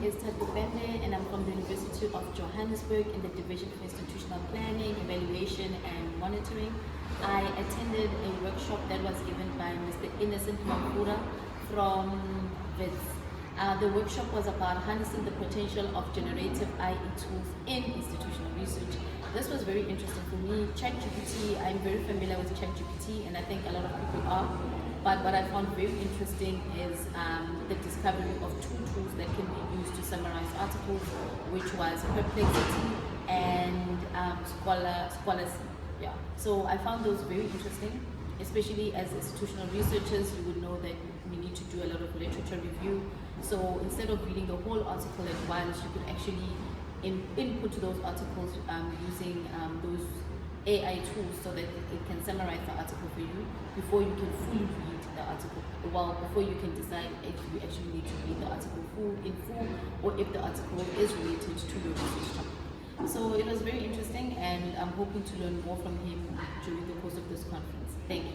is Thato Bembe, and I'm from the University of Johannesburg in the Division of Institutional Planning, Evaluation and Monitoring. I attended a workshop that was given by Mr. Innocent Mafura from WITS. The workshop was about harnessing the potential of generative AI tools in institutional research. This was very interesting for me. ChatGPT, I'm very familiar with ChatGPT, and I think a lot of people are. But what I found very interesting is the discovery of two tools that can be used to summarize articles, which was Perplexity and Scholarcy. Yeah. So I found those very interesting, especially as institutional researchers. You would know that we need to do a lot of literature review. So instead of reading the whole article at once, you could actually input those articles using those AI tools so that it can summarize the article for you before you can fully read the article. Well, before you can decide if you actually need to read the article in full or if the article is related to your research topic. So it was very interesting, and I'm hoping to learn more from him during the course of this conference. Thank you.